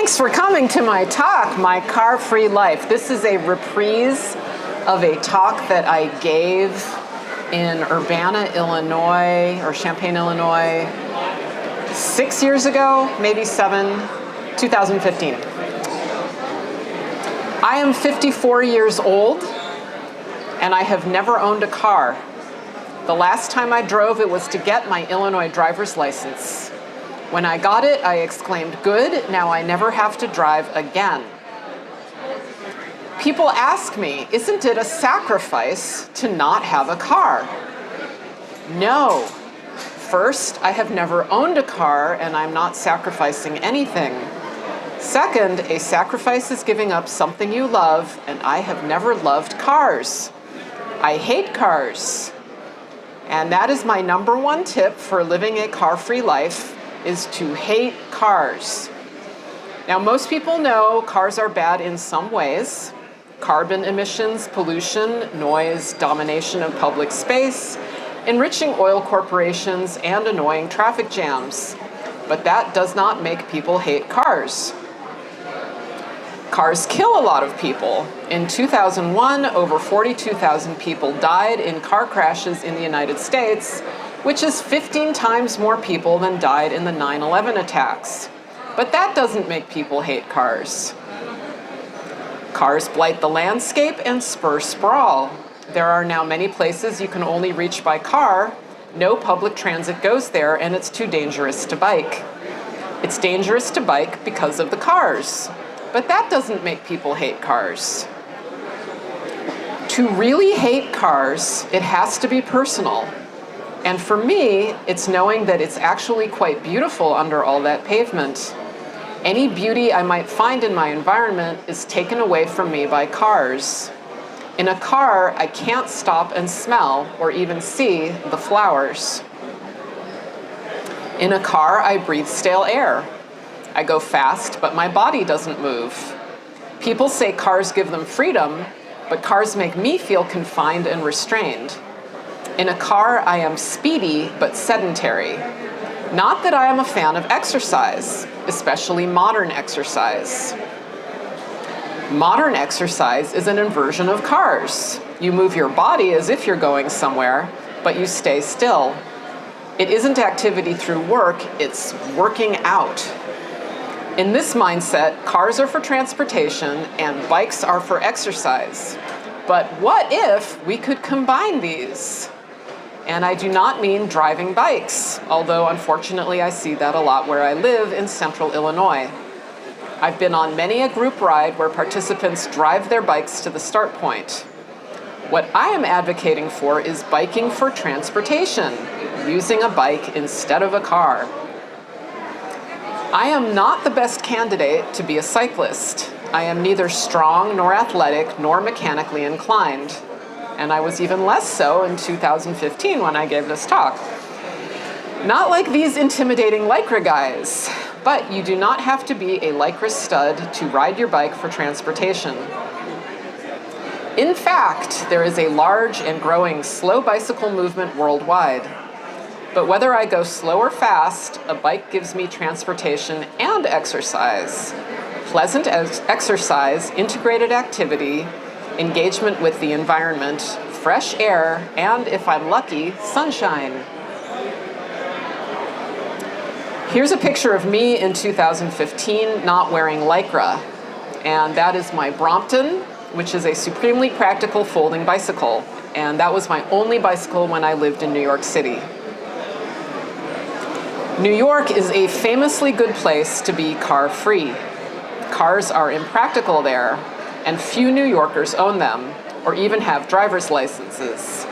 Thanks for coming to my talk, My Car-Free Life. This is a reprise of a talk that I gave in Urbana, Illinois, or Champaign, Illinois, 6 years ago, maybe 7, 2015. I am 54 years old, and I have never owned a car. The last time I drove, it was to get my Illinois driver's license. When I got it, I exclaimed, "Good, now I never have to drive again." People ask me, isn't it a sacrifice to not have a car? No. First, I have never owned a car, and I'm not sacrificing anything. Second, a sacrifice is giving up something you love, and I have never loved cars. I hate cars. And that is my number one tip for living a car-free life, is to hate cars. Now, most people know cars are bad in some ways: carbon emissions, pollution, noise, domination of public space, enriching oil corporations, and annoying traffic jams. But that does not make people hate cars. Cars kill a lot of people. In 2001, over 42,000 people died in car crashes in the United States, which is 15 times more people than died in the 9/11 attacks. But that doesn't make people hate cars. Cars blight the landscape and spur sprawl. There are now many places you can only reach by car. No public transit goes there, and it's too dangerous to bike. It's dangerous to bike because of the cars. But that doesn't make people hate cars. To really hate cars, it has to be personal. And for me, it's knowing that it's actually quite beautiful under all that pavement. Any beauty I might find in my environment is taken away from me by cars. In a car, I can't stop and smell or even see the flowers. In a car, I breathe stale air. I go fast, but my body doesn't move. People say cars give them freedom, but cars make me feel confined and restrained. In a car, I am speedy but sedentary. Not that I am a fan of exercise, especially modern exercise. Modern exercise is an inversion of cars. You move your body as if you're going somewhere, but you stay still. It isn't activity through work, it's working out. In this mindset, cars are for transportation and bikes are for exercise. But what if we could combine these? And I do not mean driving bikes, although unfortunately I see that a lot where I live in central Illinois. I've been on many a group ride where participants drive their bikes to the start point. What I am advocating for is biking for transportation, using a bike instead of a car. I am not the best candidate to be a cyclist. I am neither strong nor athletic nor mechanically inclined. And I was even less so in 2015 when I gave this talk. Not like these intimidating Lycra guys, but you do not have to be a Lycra stud to ride your bike for transportation. In fact, there is a large and growing slow bicycle movement worldwide. But whether I go slow or fast, a bike gives me transportation and exercise. Pleasant exercise, integrated activity, engagement with the environment, fresh air, and if I'm lucky, sunshine. Here's a picture of me in 2015 not wearing Lycra, and that is my Brompton, which is a supremely practical folding bicycle, and that was my only bicycle when I lived in New York City. New York is a famously good place to be car-free. Cars are impractical there, and few New Yorkers own them, or even have driver's licenses.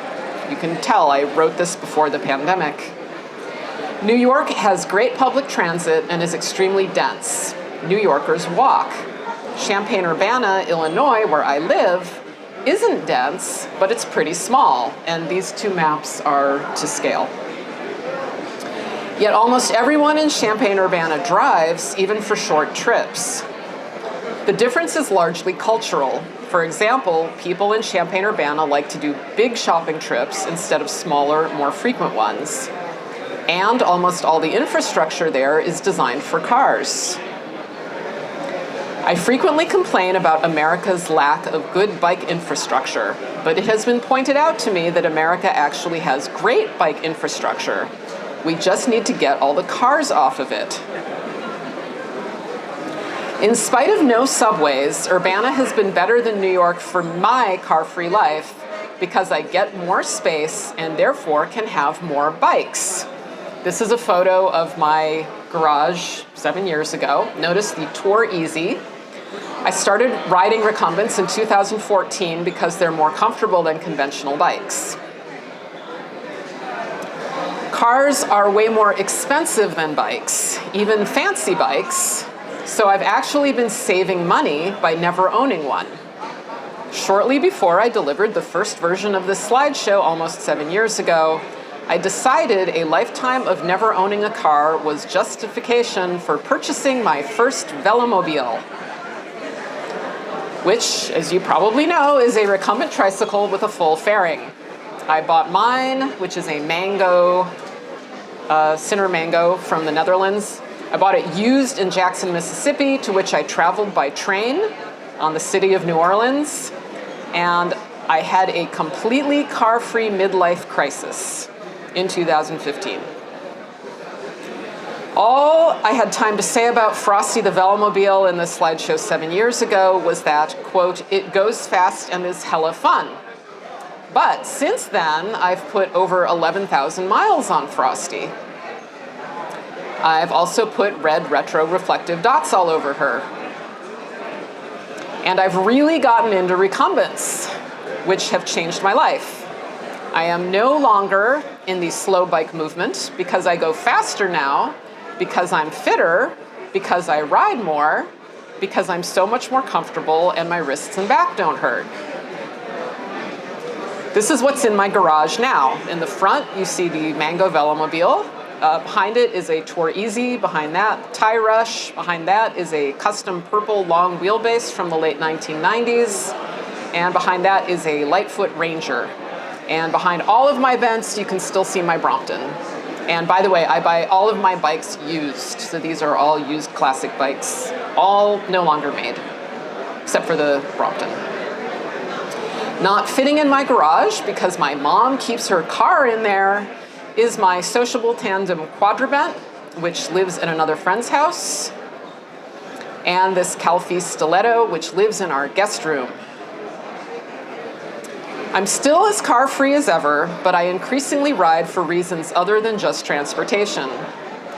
You can tell I wrote this before the pandemic. New York has great public transit and is extremely dense. New Yorkers walk. Champaign-Urbana, Illinois, where I live, isn't dense, but it's pretty small, and these two maps are to scale. Yet almost everyone in Champaign-Urbana drives, even for short trips. The difference is largely cultural. For example, people in Champaign-Urbana like to do big shopping trips instead of smaller, more frequent ones. And almost all the infrastructure there is designed for cars. I frequently complain about America's lack of good bike infrastructure, but it has been pointed out to me that America actually has great bike infrastructure. We just need to get all the cars off of it. In spite of no subways, Urbana has been better than New York for my car-free life because I get more space and therefore can have more bikes. This is a photo of my garage 7 years ago. Notice the Tour Easy. I started riding recumbents in 2014 because they're more comfortable than conventional bikes. Cars are way more expensive than bikes, even fancy bikes, so I've actually been saving money by never owning one. Shortly before I delivered the first version of this slideshow almost 7 years ago, I decided a lifetime of never owning a car was justification for purchasing my first Velomobile, which, as you probably know, is a recumbent tricycle with a full fairing. I bought mine, which is a mango, Sinner Mango from the Netherlands. I bought it used in Jackson, Mississippi, to which I traveled by train on the city of New Orleans, and I had a completely car-free midlife crisis in 2015. All I had time to say about Frosty the Velomobile in this slideshow 7 years ago was that, quote, it goes fast and is hella fun. But since then, I've put over 11,000 miles on Frosty. I've also put red retro reflective dots all over her. And I've really gotten into recumbents, which have changed my life. I am no longer in the slow bike movement because I go faster now, because I'm fitter, because I ride more, because I'm so much more comfortable and my wrists and back don't hurt. This is what's in my garage now. In the front, you see the Mango Velomobile. Behind it is a Tour Easy. Behind that, Tie Rush. Behind that is a custom purple long wheelbase from the late 1990s. And behind that is a Lightfoot Ranger. And behind all of my vents, you can still see my Brompton. And by the way, I buy all of my bikes used. So these are all used classic bikes, all no longer made, except for the Brompton. Not fitting in my garage because my mom keeps her car in there is my sociable tandem Quadrabent, which lives in another friend's house, and this Calfee Stiletto, which lives in our guest room. I'm still as car-free as ever, but I increasingly ride for reasons other than just transportation.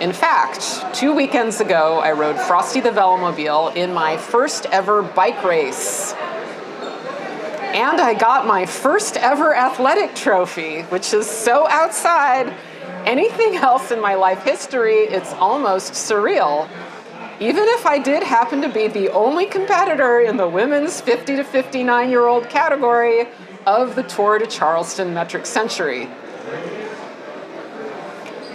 In fact, 2 weekends ago, I rode Frosty the Velomobile in my first ever bike race. And I got my first ever athletic trophy, which is so outside anything else in my life history, it's almost surreal. Even if I did happen to be the only competitor in the women's 50 to 59-year-old category of the Tour de Charleston Metric Century.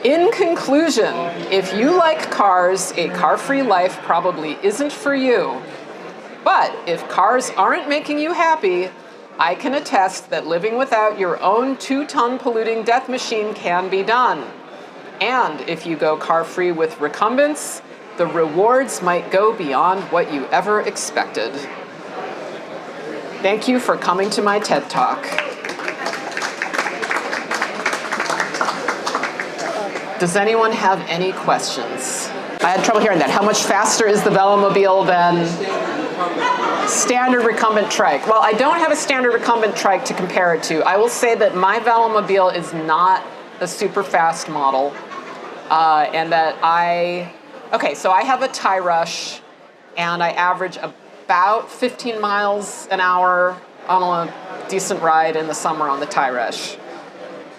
In conclusion, if you like cars, a car-free life probably isn't for you. But if cars aren't making you happy, I can attest that living without your own 2-ton polluting death machine can be done. And if you go car-free with recumbents, the rewards might go beyond what you ever expected. Thank you for coming to my TED Talk. Does anyone have any questions? I had trouble hearing that. How much faster is the Velomobile than standard recumbent trike? Well, I don't have a standard recumbent trike to compare it to. I will say that my Velomobile is not a super fast model, and that so I have a Tie Rush, and I average about 15 miles an hour on a decent ride in the summer on the Tie Rush.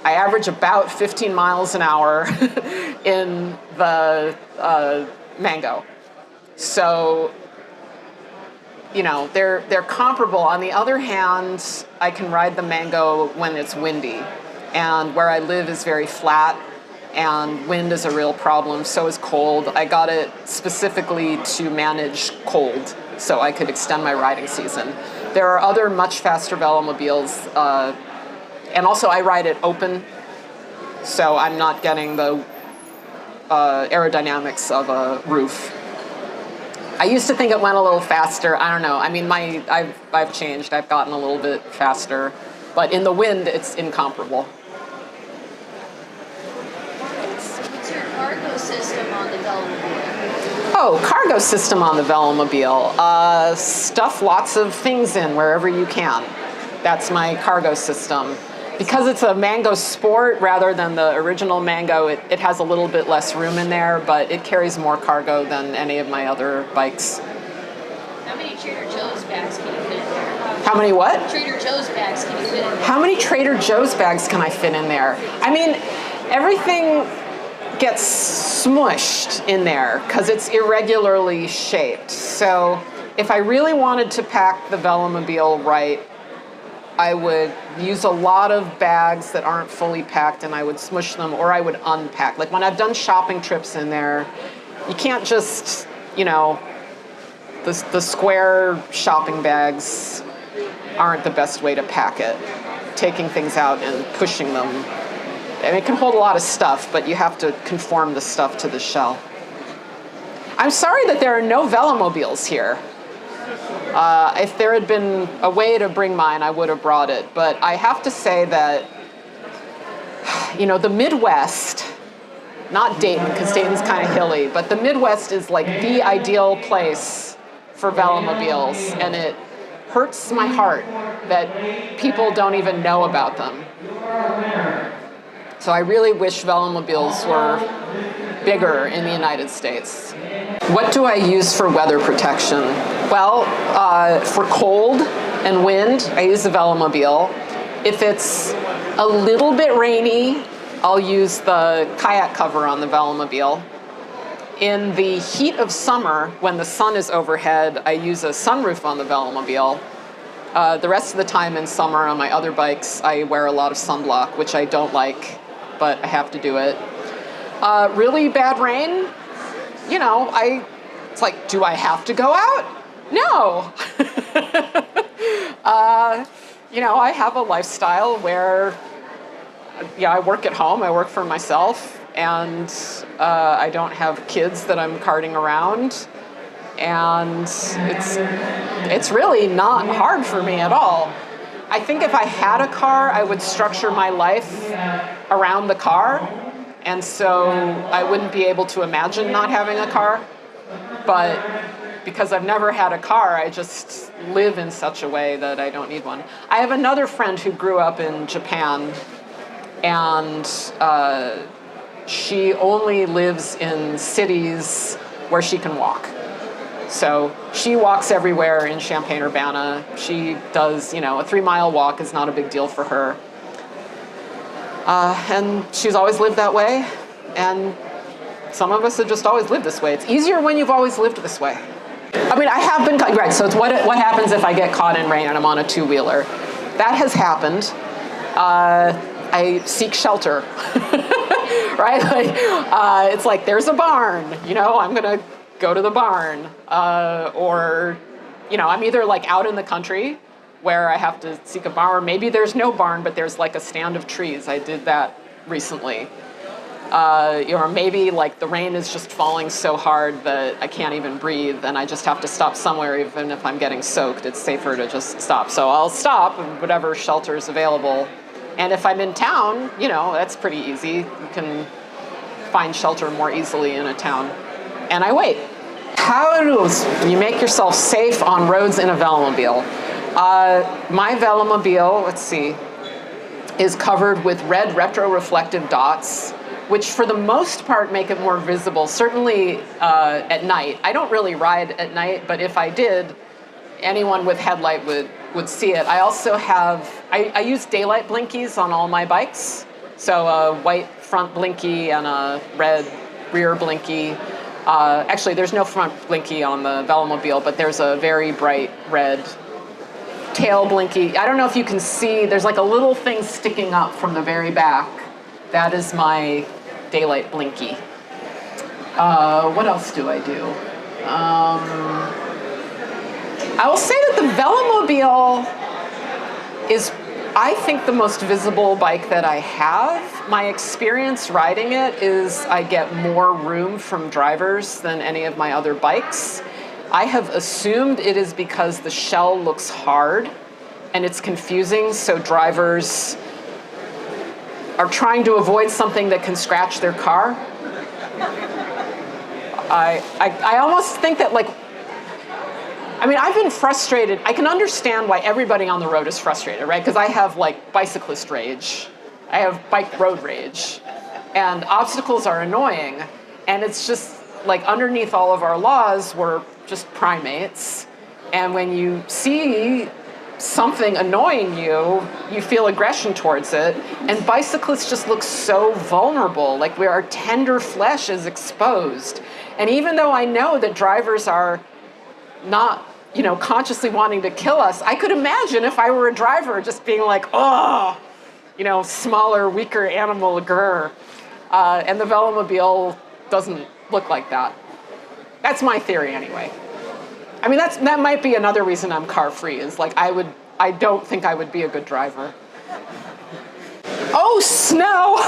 I average about 15 miles an hour in the Mango. So, you know, they're comparable. On the other hand, I can ride the Mango when it's windy. And where I live is very flat, and wind is a real problem, so is cold. I got it specifically to manage cold, so I could extend my riding season. There are other much faster Velomobiles, and also I ride it open, so I'm not getting the aerodynamics of a roof. I used to think it went a little faster. I don't know. I mean, I've changed. I've gotten a little bit faster, but in the wind, it's incomparable. What's your cargo system on the Velomobile? Oh, cargo system on the Velomobile. Stuff lots of things in wherever you can. That's my cargo system. Because it's a Mango Sport rather than the original Mango, it has a little bit less room in there, but it carries more cargo than any of my other bikes. How many Trader Joe's bags can you fit in there? How many what? Trader Joe's bags can you fit in there? How many Trader Joe's bags can I fit in there? I mean, everything gets smushed in there because it's irregularly shaped. So if I really wanted to pack the Velomobile right, I would use a lot of bags that aren't fully packed and I would smush them, or I would unpack. Like when I've done shopping trips in there, you can't just, the square shopping bags aren't the best way to pack it. Taking things out and pushing them. I mean, it can hold a lot of stuff, but you have to conform the stuff to the shell. I'm sorry that there are no Velomobiles here. If there had been a way to bring mine, I would have brought it. But I have to say that, the Midwest, not Dayton, because Dayton's kind of hilly, but the Midwest is like the ideal place for Velomobiles. And it hurts my heart that people don't even know about them. So I really wish Velomobiles were bigger in the United States. What do I use for weather protection? Well, for cold and wind, I use the Velomobile. If it's a little bit rainy, I'll use the kayak cover on the Velomobile. In the heat of summer, when the sun is overhead, I use a sunroof on the Velomobile. The rest of the time in summer on my other bikes, I wear a lot of sunblock, which I don't like, but I have to do it. Really bad rain, it's like, do I have to go out? No. I have a lifestyle where, I work at home, I work for myself, and I don't have kids that I'm carting around. And it's really not hard for me at all. I think if I had a car, I would structure my life around the car. And so I wouldn't be able to imagine not having a car. But because I've never had a car, I just live in such a way that I don't need one. I have another friend who grew up in Japan, and she only lives in cities where she can walk. So she walks everywhere in Champaign-Urbana. She does, a 3-mile walk is not a big deal for her. And she's always lived that way. And some of us have just always lived this way. It's easier when you've always lived this way. I mean, I have been, right, so it's what happens if I get caught in rain and I'm on a two-wheeler. That has happened. I seek shelter, right? It's like, there's a barn, I'm gonna go to the barn. Or, I'm either like out in the country where I have to seek a barn, or maybe there's no barn, but there's like a stand of trees. I did that recently. Or maybe like the rain is just falling so hard that I can't even breathe and I just have to stop somewhere. Even if I'm getting soaked, it's safer to just stop. So I'll stop at whatever shelter is available. And if I'm in town, that's pretty easy. You can find shelter more easily in a town. And I wait. How do you make yourself safe on roads in a Velomobile? My Velomobile, let's see, is covered with red retroreflective dots, which for the most part make it more visible, certainly at night. I don't really ride at night, but if I did, anyone with headlight would see it. I also have, I use daylight blinkies on all my bikes. So a white front blinky and a red rear blinky. Actually, there's no front blinky on the Velomobile, but there's a very bright red tail blinky. I don't know if you can see, there's like a little thing sticking up from the very back. That is my daylight blinky. What else do I do? I will say that the Velomobile is, I think, the most visible bike that I have. My experience riding it is I get more room from drivers than any of my other bikes. I have assumed it is because the shell looks hard and it's confusing, so drivers are trying to avoid something that can scratch their car. I almost think that, like, I mean, I've been frustrated. I can understand why everybody on the road is frustrated, right? Because I have, like, bicyclist rage. I have bike road rage. And obstacles are annoying. And it's just, like, underneath all of our laws, we're just primates. And when you see something annoying you, you feel aggression towards it. And bicyclists just look so vulnerable, like where our tender flesh is exposed. And even though I know that drivers are not, consciously wanting to kill us, I could imagine if I were a driver just being like, oh, smaller, weaker animal, grr. And the Velomobile doesn't look like that. That's my theory anyway. I mean, that might be another reason I'm car free, is like I don't think I would be a good driver. Oh, snow!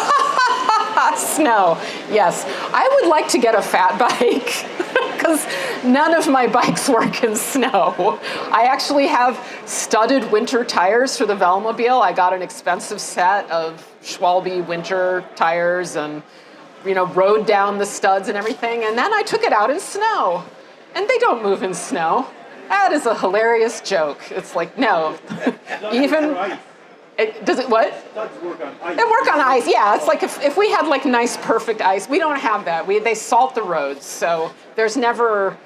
Snow, yes. I would like to get a fat bike because none of my bikes work in snow. I actually have studded winter tires for the Velomobile. I got an expensive set of Schwalbe winter tires and, rode down the studs and everything. And then I took it out in snow. And they don't move in snow. That is a hilarious joke. It's like, no. Even... does it what? Studs work on ice. They work on ice, yeah. It's like if we had like nice, perfect ice. We don't have that. They salt the roads, so there's never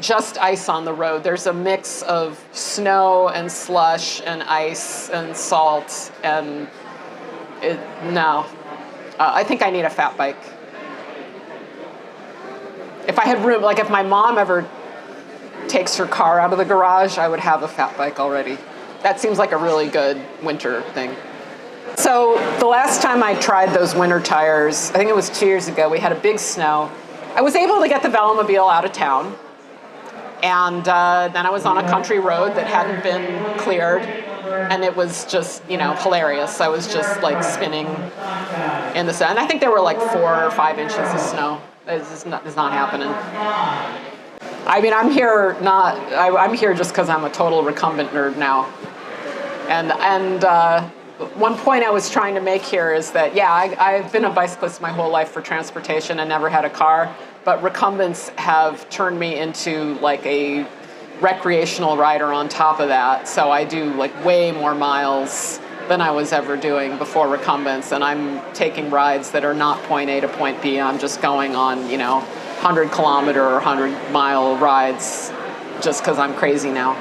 just ice on the road. There's a mix of snow and slush and ice and salt and no. I think I need a fat bike. If I had room, like if my mom ever takes her car out of the garage, I would have a fat bike already. That seems like a really good winter thing. So the last time I tried those winter tires, I think it was 2 years ago, we had a big snow. I was able to get the Velomobile out of town. And then I was on a country road that hadn't been cleared. And it was just, hilarious. I was just like spinning in the sun. And I think there were like 4 or 5 inches of snow. It's not happening. I mean, I'm here just because I'm a total recumbent nerd now. And one point I was trying to make here is that, yeah, I've been a bicyclist my whole life for transportation and never had a car, but recumbents have turned me into like a recreational rider on top of that. So I do like way more miles than I was ever doing before recumbents, and I'm taking rides that are not point A to point B. I'm just going on, 100-kilometer or 100-mile rides just because I'm crazy now.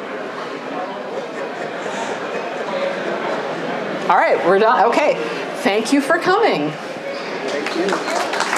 All right, we're done. Okay, thank you for coming. Thank you.